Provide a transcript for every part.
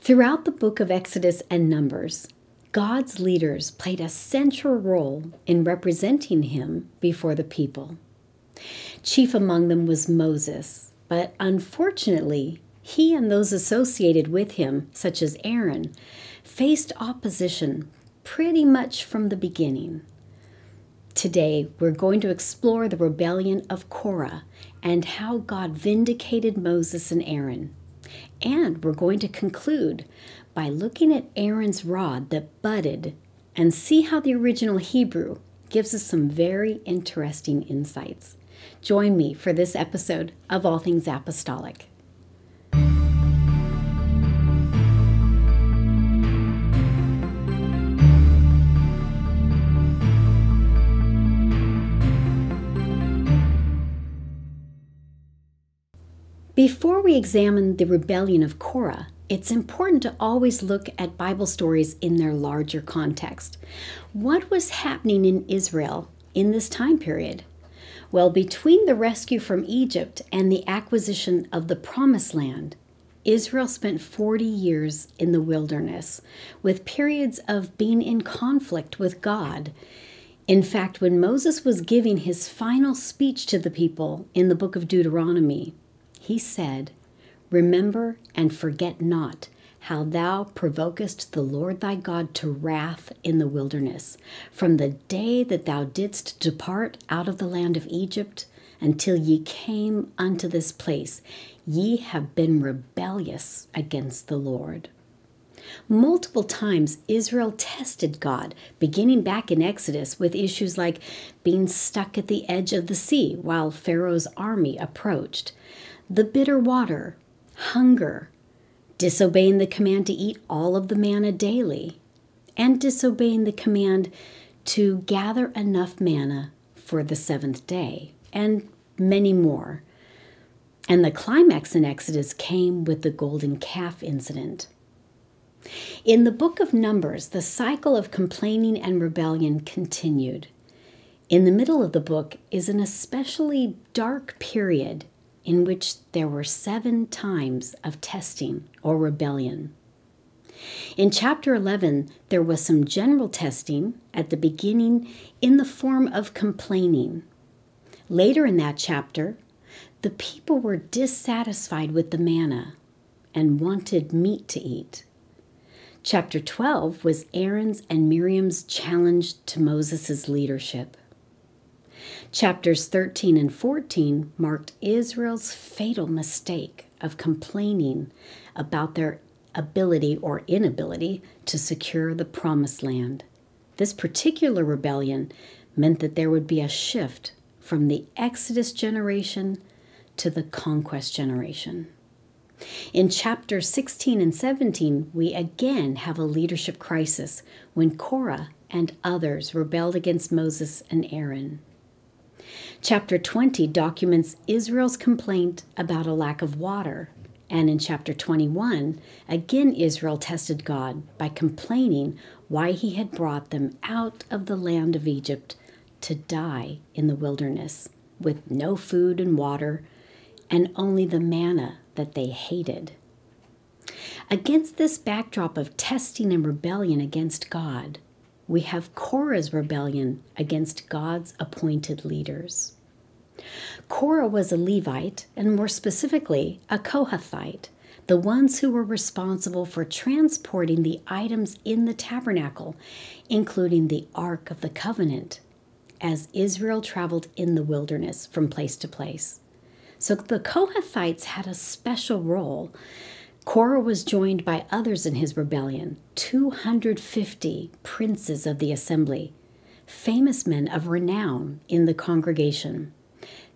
Throughout the book of Exodus and Numbers, God's leaders played a central role in representing him before the people. Chief among them was Moses, but unfortunately, he and those associated with him, such as Aaron, faced opposition pretty much from the beginning. Today, we're going to explore the rebellion of Korah and how God vindicated Moses and Aaron. And we're going to conclude by looking at Aaron's rod that budded and see how the original Hebrew gives us some very interesting insights. Join me for this episode of All Things Apostolic. Before we examine the rebellion of Korah, it's important to always look at Bible stories in their larger context. What was happening in Israel in this time period? Well, between the rescue from Egypt and the acquisition of the Promised Land, Israel spent 40 years in the wilderness, with periods of being in conflict with God. In fact, when Moses was giving his final speech to the people in the book of Deuteronomy, he said, "Remember and forget not how thou provokest the Lord thy God to wrath in the wilderness, from the day that thou didst depart out of the land of Egypt until ye came unto this place. Ye have been rebellious against the Lord." Multiple times Israel tested God, beginning back in Exodus with issues like being stuck at the edge of the sea while Pharaoh's army approached, the bitter water, hunger, disobeying the command to eat all of the manna daily, and disobeying the command to gather enough manna for the seventh day, and many more. And the climax in Exodus came with the golden calf incident. In the book of Numbers, the cycle of complaining and rebellion continued. In the middle of the book is an especially dark period in which there were 7 times of testing or rebellion. In chapter 11, there was some general testing at the beginning in the form of complaining. Later in that chapter, the people were dissatisfied with the manna and wanted meat to eat. Chapter 12 was Aaron's and Miriam's challenge to Moses' leadership. Chapters 13 and 14 marked Israel's fatal mistake of complaining about their ability or inability to secure the Promised Land. This particular rebellion meant that there would be a shift from the Exodus generation to the conquest generation. In chapters 16 and 17, we again have a leadership crisis when Korah and others rebelled against Moses and Aaron. Chapter 20 documents Israel's complaint about a lack of water, and in chapter 21, again Israel tested God by complaining why he had brought them out of the land of Egypt to die in the wilderness with no food and water and only the manna that they hated. Against this backdrop of testing and rebellion against God, we have Korah's rebellion against God's appointed leaders. Korah was a Levite, and more specifically, a Kohathite, the ones who were responsible for transporting the items in the tabernacle, including the Ark of the Covenant, as Israel traveled in the wilderness from place to place. So the Kohathites had a special role. Korah was joined by others in his rebellion, 250 princes of the assembly, famous men of renown in the congregation.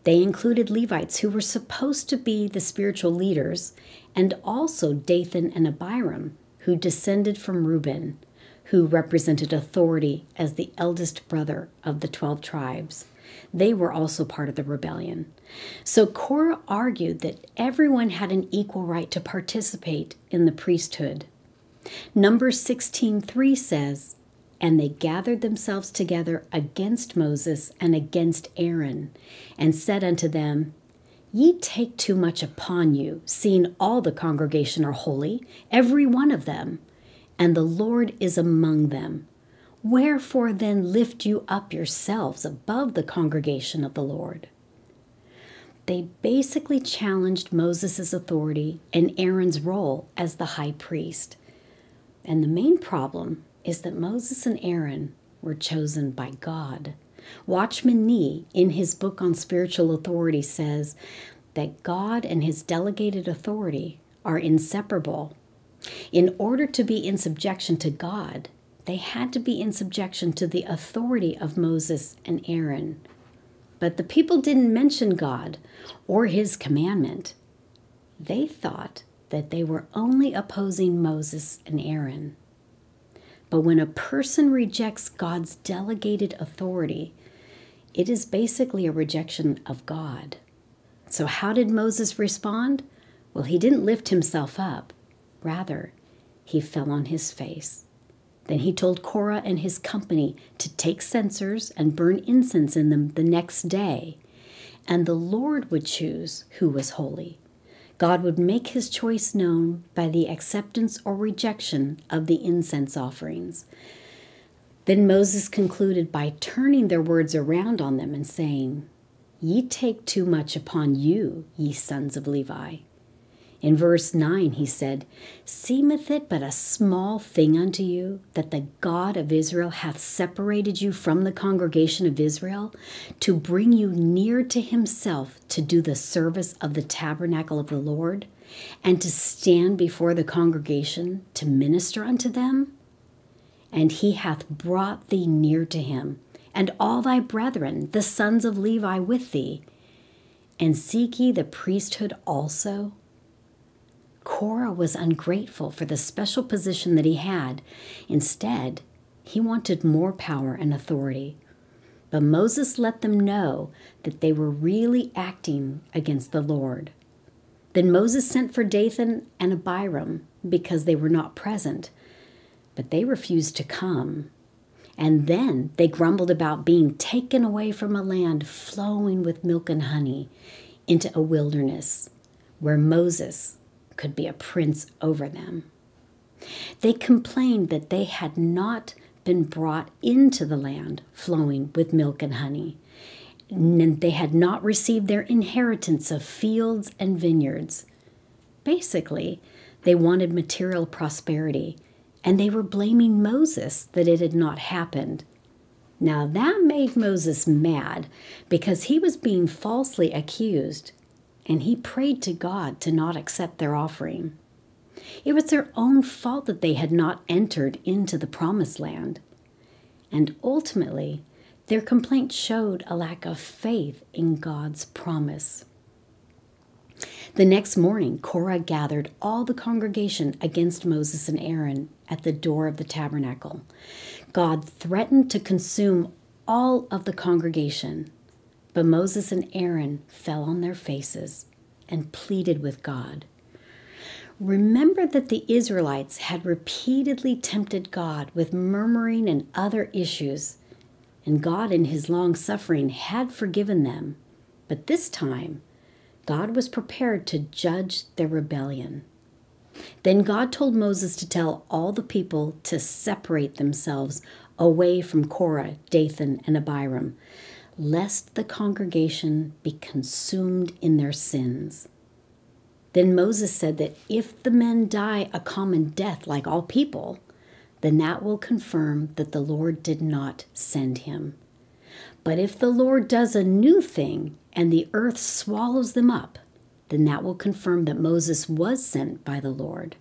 They included Levites who were supposed to be the spiritual leaders, and also Dathan and Abiram, who descended from Reuben, who represented authority as the eldest brother of the 12 tribes. They were also part of the rebellion. So Korah argued that everyone had an equal right to participate in the priesthood. Numbers 16:3 says, "And they gathered themselves together against Moses and against Aaron, and said unto them, Ye take too much upon you, seeing all the congregation are holy, every one of them, and the Lord is among them. Wherefore then lift you up yourselves above the congregation of the Lord? They basically challenged Moses' authority and Aaron's role as the high priest. And the main problem is that Moses and Aaron were chosen by God. Watchman Nee, in his book on spiritual authority, says that God and his delegated authority are inseparable. In order to be in subjection to God, they had to be in subjection to the authority of Moses and Aaron. But the people didn't mention God or his commandment. They thought that they were only opposing Moses and Aaron. But when a person rejects God's delegated authority, it is basically a rejection of God. So how did Moses respond? Well, he didn't lift himself up. Rather, he fell on his face. Then he told Korah and his company to take censers and burn incense in them the next day, and the Lord would choose who was holy. God would make his choice known by the acceptance or rejection of the incense offerings. Then Moses concluded by turning their words around on them and saying, Ye take too much upon you, ye sons of Levi. In verse 9 he said, Seemeth it but a small thing unto you, that the God of Israel hath separated you from the congregation of Israel, to bring you near to himself to do the service of the tabernacle of the Lord, and to stand before the congregation to minister unto them? And he hath brought thee near to him, and all thy brethren, the sons of Levi, with thee. And seek ye the priesthood also? Korah was ungrateful for the special position that he had. Instead, he wanted more power and authority. But Moses let them know that they were really acting against the Lord. Then Moses sent for Dathan and Abiram because they were not present, but they refused to come. And then they grumbled about being taken away from a land flowing with milk and honey into a wilderness where Moses could be a prince over them. They complained that they had not been brought into the land flowing with milk and honey, and they had not received their inheritance of fields and vineyards. Basically, they wanted material prosperity, and they were blaming Moses that it had not happened. Now that made Moses mad because he was being falsely accused, and he prayed to God to not accept their offering. It was their own fault that they had not entered into the promised land. And ultimately, their complaint showed a lack of faith in God's promise. The next morning, Korah gathered all the congregation against Moses and Aaron at the door of the tabernacle. God threatened to consume all of the congregation, but Moses and Aaron fell on their faces and pleaded with God. Remember that the Israelites had repeatedly tempted God with murmuring and other issues, and God in his long suffering had forgiven them. But this time, God was prepared to judge their rebellion. Then God told Moses to tell all the people to separate themselves away from Korah, Dathan, and Abiram, lest the congregation be consumed in their sins. Then Moses said that if the men die a common death like all people, then that will confirm that the Lord did not send him. But if the Lord does a new thing and the earth swallows them up, then that will confirm that Moses was sent by the Lord.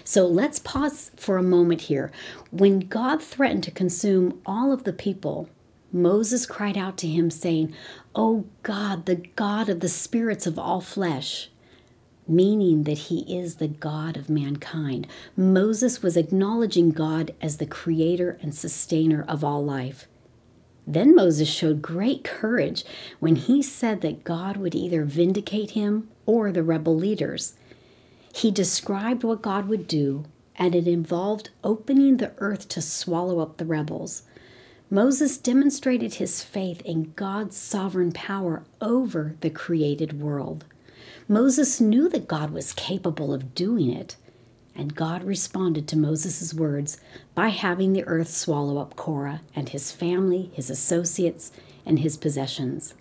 So let's pause for a moment here. When God threatened to consume all of the people, Moses cried out to him saying, "O God, the God of the spirits of all flesh," meaning that he is the God of mankind. Moses was acknowledging God as the creator and sustainer of all life. Then Moses showed great courage when he said that God would either vindicate him or the rebel leaders. He described what God would do, and it involved opening the earth to swallow up the rebels. Moses demonstrated his faith in God's sovereign power over the created world. Moses knew that God was capable of doing it, and God responded to Moses' words by having the earth swallow up Korah and his family, his associates, and his possessions.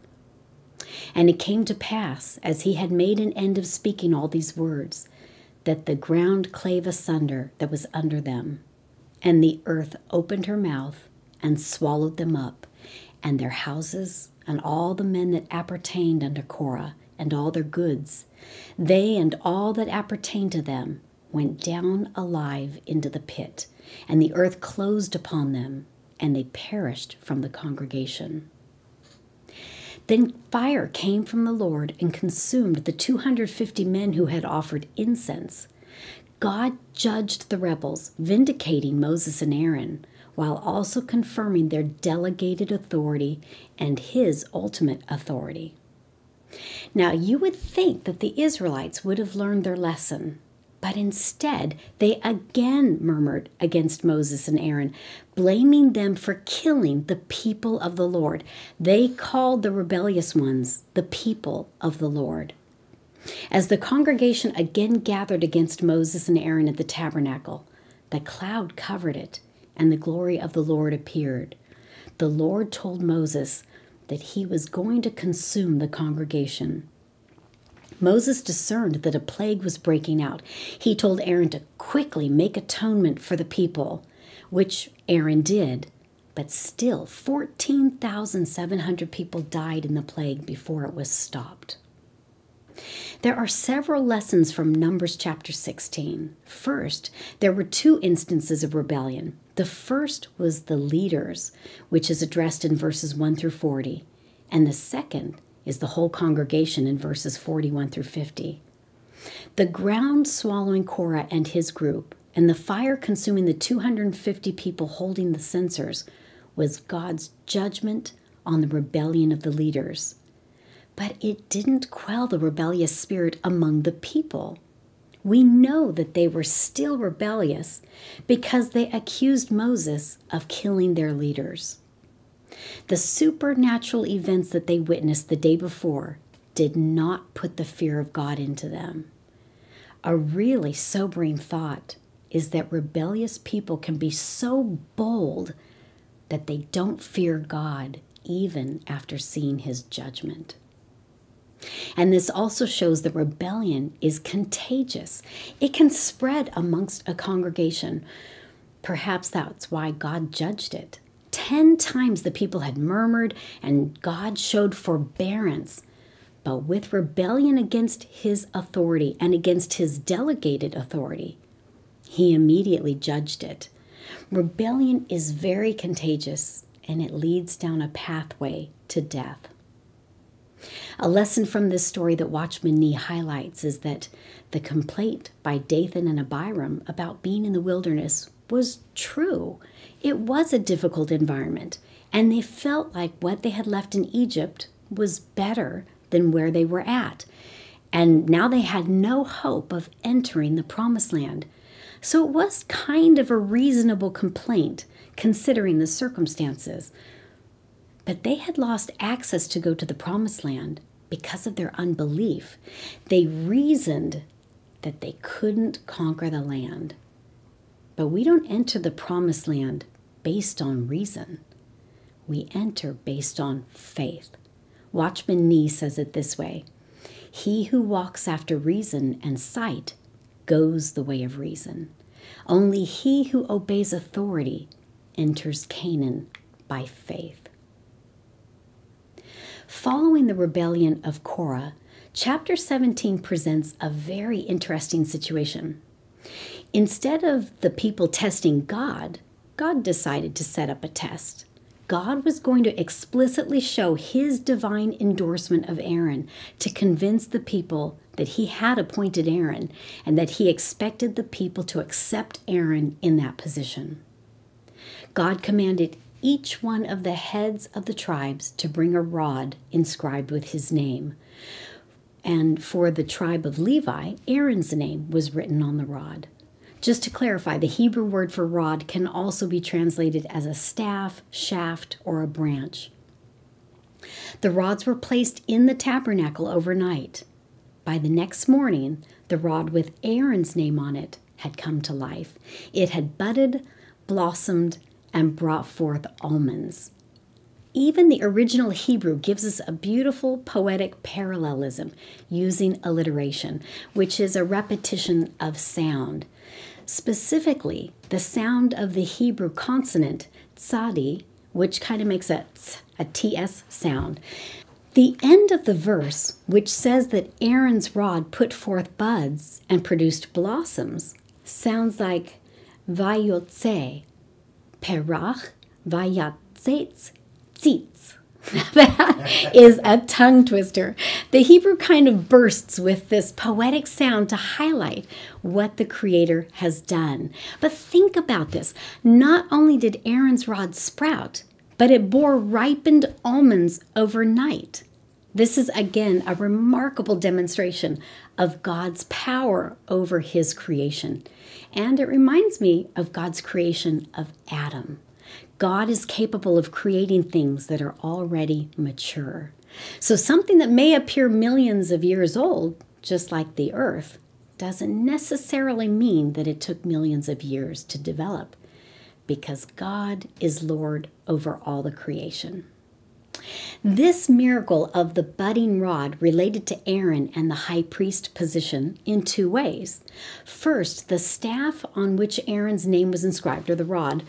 And it came to pass, as he had made an end of speaking all these words, that the ground clave asunder that was under them, and the earth opened her mouth and swallowed them up, and their houses, and all the men that appertained unto Korah, and all their goods. They and all that appertained to them went down alive into the pit, and the earth closed upon them, and they perished from the congregation. Then fire came from the Lord and consumed the 250 men who had offered incense. God judged the rebels, vindicating Moses and Aaron, while also confirming their delegated authority and his ultimate authority. Now, you would think that the Israelites would have learned their lesson, but instead they again murmured against Moses and Aaron, blaming them for killing the people of the Lord. They called the rebellious ones the people of the Lord. As the congregation again gathered against Moses and Aaron at the tabernacle, the cloud covered it, and the glory of the Lord appeared. The Lord told Moses that he was going to consume the congregation. Moses discerned that a plague was breaking out. He told Aaron to quickly make atonement for the people, which Aaron did, but still 14,700 people died in the plague before it was stopped. There are several lessons from Numbers chapter 16. First, there were two instances of rebellion. The first was the leaders, which is addressed in verses 1 through 40, and the second is the whole congregation in verses 41 through 50. The ground swallowing Korah and his group, and the fire consuming the 250 people holding the censers, was God's judgment on the rebellion of the leaders. But it didn't quell the rebellious spirit among the people. We know that they were still rebellious because they accused Moses of killing their leaders. The supernatural events that they witnessed the day before did not put the fear of God into them. A really sobering thought is that rebellious people can be so bold that they don't fear God even after seeing his judgment. And this also shows that rebellion is contagious. It can spread amongst a congregation. Perhaps that's why God judged it. 10 times the people had murmured, and God showed forbearance. But with rebellion against his authority and against his delegated authority, he immediately judged it. Rebellion is very contagious, and it leads down a pathway to death. A lesson from this story that Watchman Nee highlights is that the complaint by Dathan and Abiram about being in the wilderness was true. It was a difficult environment, and they felt like what they had left in Egypt was better than where they were at. And now they had no hope of entering the promised land. So it was kind of a reasonable complaint, considering the circumstances. But they had lost access to go to the promised land because of their unbelief. They reasoned that they couldn't conquer the land. But we don't enter the promised land based on reason. We enter based on faith. Watchman Nee says it this way: he who walks after reason and sight goes the way of reason. Only he who obeys authority enters Canaan by faith. Following the rebellion of Korah, chapter 17 presents a very interesting situation. Instead of the people testing God, God decided to set up a test. God was going to explicitly show his divine endorsement of Aaron to convince the people that he had appointed Aaron and that he expected the people to accept Aaron in that position. God commanded each one of the heads of the tribes to bring a rod inscribed with his name. And for the tribe of Levi, Aaron's name was written on the rod. Just to clarify, the Hebrew word for rod can also be translated as a staff, shaft, or a branch. The rods were placed in the tabernacle overnight. By the next morning, the rod with Aaron's name on it had come to life. It had budded, blossomed, and brought forth almonds. Even the original Hebrew gives us a beautiful poetic parallelism using alliteration, which is a repetition of sound. Specifically, the sound of the Hebrew consonant tzadi, which kind of makes a TS sound. The end of the verse, which says that Aaron's rod put forth buds and produced blossoms, sounds like vayotze, perach, vayatzetz, tzitz. That is a tongue twister. The Hebrew kind of bursts with this poetic sound to highlight what the Creator has done. But think about this. Not only did Aaron's rod sprout, but it bore ripened almonds overnight. This is, again, a remarkable demonstration of God's power over His creation. And it reminds me of God's creation of Adam. God is capable of creating things that are already mature. So something that may appear millions of years old, just like the earth, doesn't necessarily mean that it took millions of years to develop, because God is Lord over all the creation. This miracle of the budding rod related to Aaron and the high priest position in two ways. First, the staff on which Aaron's name was inscribed, or the rod,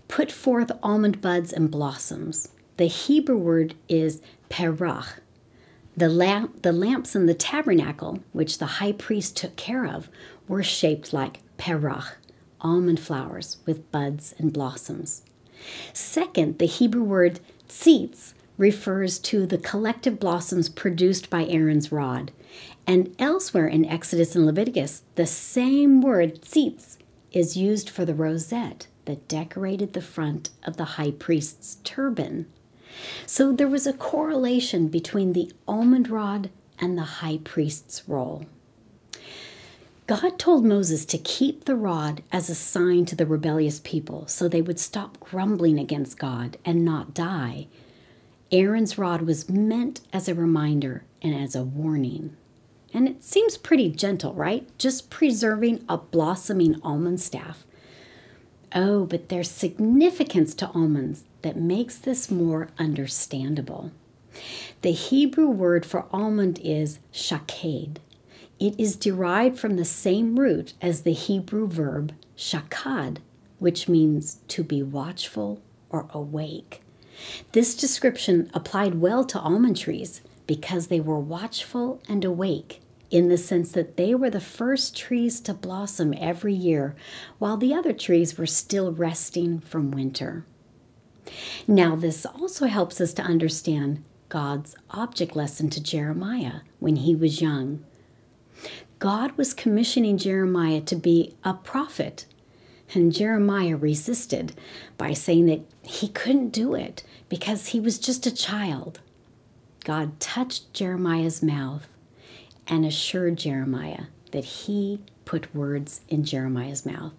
put forth almond buds and blossoms. The Hebrew word is perach. The lamps in the tabernacle, which the high priest took care of, were shaped like perach, almond flowers with buds and blossoms. Second, the Hebrew word tzitz refers to the collective blossoms produced by Aaron's rod. And elsewhere in Exodus and Leviticus, the same word tzitz is used for the rosette that decorated the front of the high priest's turban. So there was a correlation between the almond rod and the high priest's role. God told Moses to keep the rod as a sign to the rebellious people so they would stop grumbling against God and not die. Aaron's rod was meant as a reminder and as a warning. And it seems pretty gentle, right? Just preserving a blossoming almond staff. Oh, but there's significance to almonds that makes this more understandable. The Hebrew word for almond is shaked. It is derived from the same root as the Hebrew verb shakad, which means to be watchful or awake. This description applied well to almond trees because they were watchful and awake, in the sense that they were the first trees to blossom every year, while the other trees were still resting from winter. Now, this also helps us to understand God's object lesson to Jeremiah when he was young. God was commissioning Jeremiah to be a prophet, and Jeremiah resisted by saying that he couldn't do it because he was just a child. God touched Jeremiah's mouth and assured Jeremiah that he put words in Jeremiah's mouth.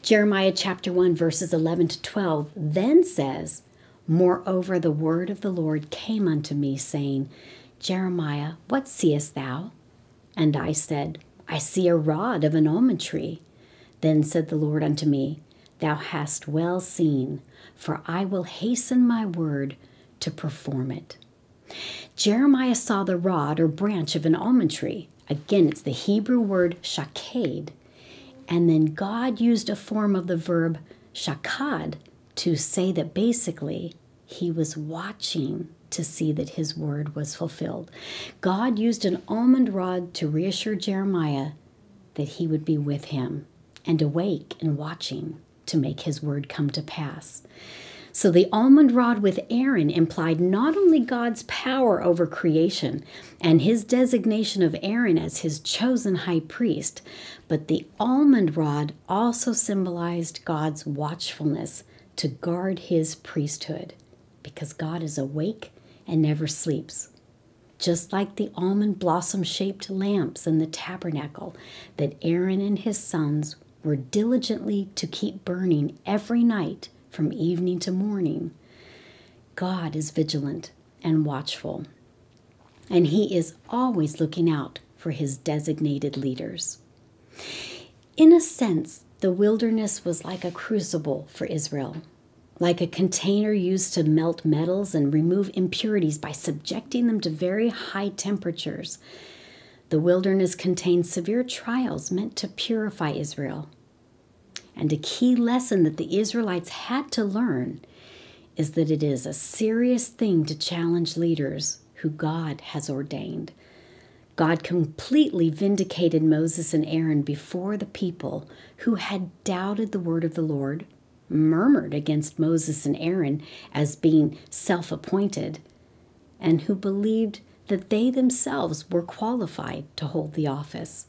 Jeremiah chapter 1, verses 11 to 12 then says, "Moreover, the word of the Lord came unto me, saying, Jeremiah, what seest thou? And I said, I see a rod of an almond tree. Then said the Lord unto me, Thou hast well seen, for I will hasten my word to perform it." Jeremiah saw the rod or branch of an almond tree. Again, it's the Hebrew word shaked. And then God used a form of the verb shakad to say that basically he was watching to see that his word was fulfilled. God used an almond rod to reassure Jeremiah that he would be with him and awake and watching to make his word come to pass. So the almond rod with Aaron implied not only God's power over creation and his designation of Aaron as his chosen high priest, but the almond rod also symbolized God's watchfulness to guard his priesthood, because God is awake and never sleeps. Just like the almond blossom-shaped lamps in the tabernacle that Aaron and his sons were diligently to keep burning every night from evening to morning, God is vigilant and watchful, and He is always looking out for His designated leaders. In a sense, the wilderness was like a crucible for Israel, like a container used to melt metals and remove impurities by subjecting them to very high temperatures. The wilderness contained severe trials meant to purify Israel. And a key lesson that the Israelites had to learn is that it is a serious thing to challenge leaders who God has ordained. God completely vindicated Moses and Aaron before the people who had doubted the word of the Lord, murmured against Moses and Aaron as being self-appointed, and who believed that they themselves were qualified to hold the office.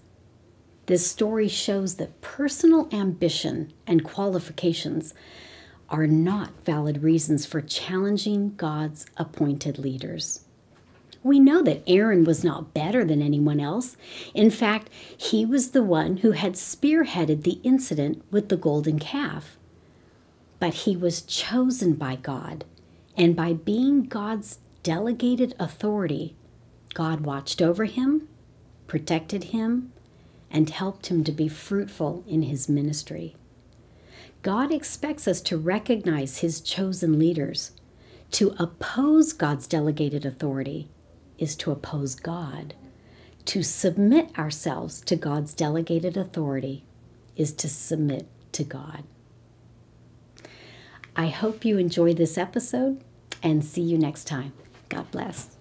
This story shows that personal ambition and qualifications are not valid reasons for challenging God's appointed leaders. We know that Aaron was not better than anyone else. In fact, he was the one who had spearheaded the incident with the golden calf. But he was chosen by God, and by being God's delegated authority, God watched over him, protected him, and helped him to be fruitful in his ministry. God expects us to recognize His chosen leaders. To oppose God's delegated authority is to oppose God. To submit ourselves to God's delegated authority is to submit to God. I hope you enjoyed this episode, and see you next time. God bless.